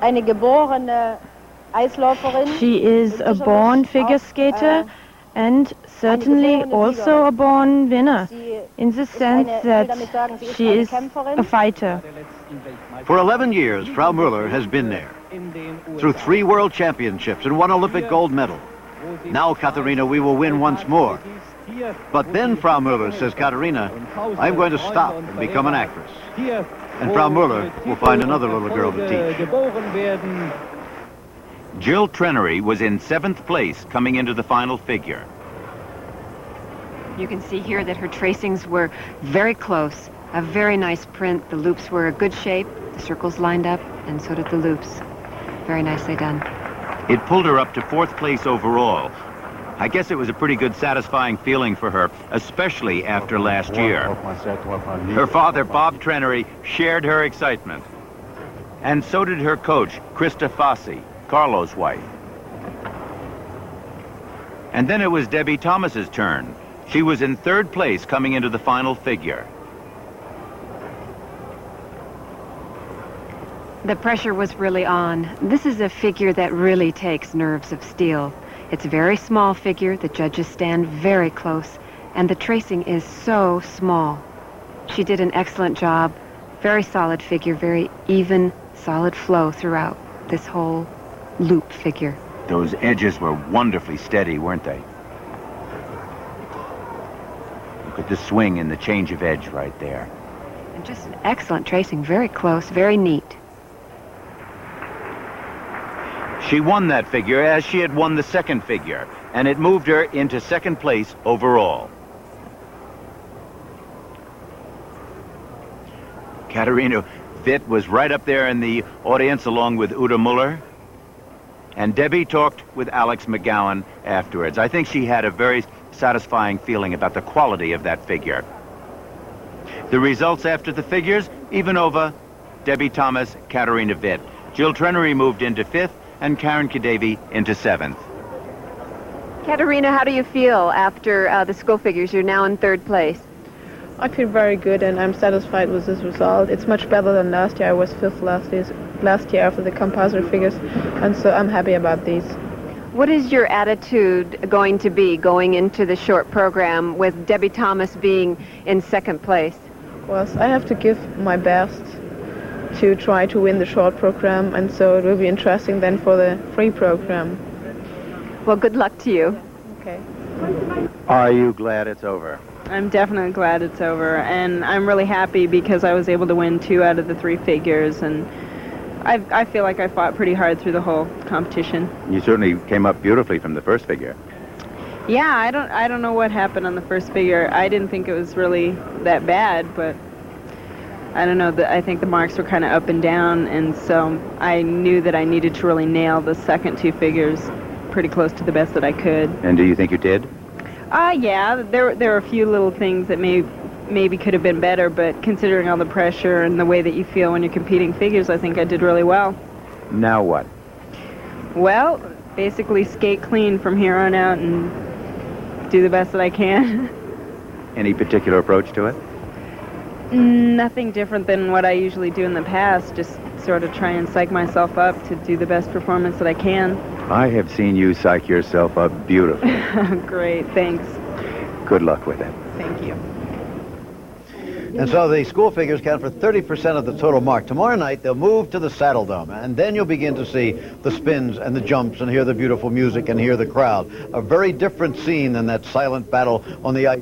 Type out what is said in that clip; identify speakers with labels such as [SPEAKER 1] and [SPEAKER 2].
[SPEAKER 1] eine geborene Eisläuferin.
[SPEAKER 2] She is a born figure skater and certainly also a born winner, in the sense that she is a fighter.
[SPEAKER 3] For 11 years, Frau Muller has been there. Through 3 world championships and 1 Olympic gold medal. Now, Katarina, we will win once more. But then, Frau Muller, says Katarina, I'm going to stop and become an actress. And Frau Muller will find another little girl to teach.
[SPEAKER 4] Jill Trenery was in 7th place coming into the final figure.
[SPEAKER 5] You can see here that her tracings were very close. A very nice print. The loops were a good shape. The circles lined up, and so did the loops. Very nicely done.
[SPEAKER 4] It pulled her up to 4th place overall. I guess it was a pretty good, satisfying feeling for her, especially after last year. Her father, Bob Trenery, shared her excitement. And so did her coach, Krista Fassi, Carlo's wife. And then it was Debi Thomas's turn. She was in 3rd place coming into the final figure.
[SPEAKER 5] The pressure was really on. This is a figure that really takes nerves of steel. It's a very small figure. The judges stand very close, and the tracing is so small. She did an excellent job. Very solid figure, very even, solid flow throughout this whole loop figure.
[SPEAKER 4] Those edges were wonderfully steady, weren't they? Look at the swing and the change of edge right there.
[SPEAKER 5] And just an excellent tracing, very close, very neat.
[SPEAKER 4] She won that figure as she had won the 2nd figure, and it moved her into 2nd place overall. Katarina Witt was right up there in the audience along with Jutta Muller. And Debi talked with Alex McGowan afterwards. I think she had a very satisfying feeling about the quality of that figure. The results after the figures, Ivanova, Debi Thomas, Katarina Witt. Jill Trenery moved into 5th, and Karen Kadevi into 7th.
[SPEAKER 5] Katarina, how do you feel after the school figures? You're now in 3rd place.
[SPEAKER 2] I feel very good, and I'm satisfied with this result. It's much better than last year. I was 5th last year after the compulsory figures, and so I'm happy about these.
[SPEAKER 5] What is your attitude going to be going into the short program with Debi Thomas being in 2nd place?
[SPEAKER 2] Well, I have to give my best to try to win the short program, and so it will be interesting then for the free program.
[SPEAKER 5] Well, good luck to you.
[SPEAKER 2] Okay.
[SPEAKER 3] Are you glad it's over?
[SPEAKER 6] I'm definitely glad it's over, and I'm really happy because I was able to win 2 out of the 3 figures, and I feel like I fought pretty hard through the whole competition.
[SPEAKER 3] You certainly came up beautifully from the 1st figure.
[SPEAKER 6] Yeah, I don't know what happened on the 1st figure. I didn't think it was really that bad, but I don't know, I think the marks were kind of up and down, and so I knew that I needed to really nail the 2nd 2 figures pretty close to the best that I could.
[SPEAKER 3] And do you think you did?
[SPEAKER 6] Yeah, there were a few little things that maybe could have been better, but considering all the pressure and the way that you feel when you're competing figures, I think I did really well.
[SPEAKER 3] Now what?
[SPEAKER 6] Well, basically skate clean from here on out and do the best that I can.
[SPEAKER 3] Any particular approach to it?
[SPEAKER 6] Nothing different than what I usually do in the past, just sort of try and psych myself up to do the best performance that I can.
[SPEAKER 3] I have seen you psych yourself up beautifully.
[SPEAKER 6] Great, thanks.
[SPEAKER 3] Good luck with it.
[SPEAKER 6] Thank you.
[SPEAKER 3] And so the school figures count for 30% of the total mark. Tomorrow night, they'll move to the Saddle Dome, and then you'll begin to see the spins and the jumps and hear the beautiful music and hear the crowd. A very different scene than that silent battle on the ice.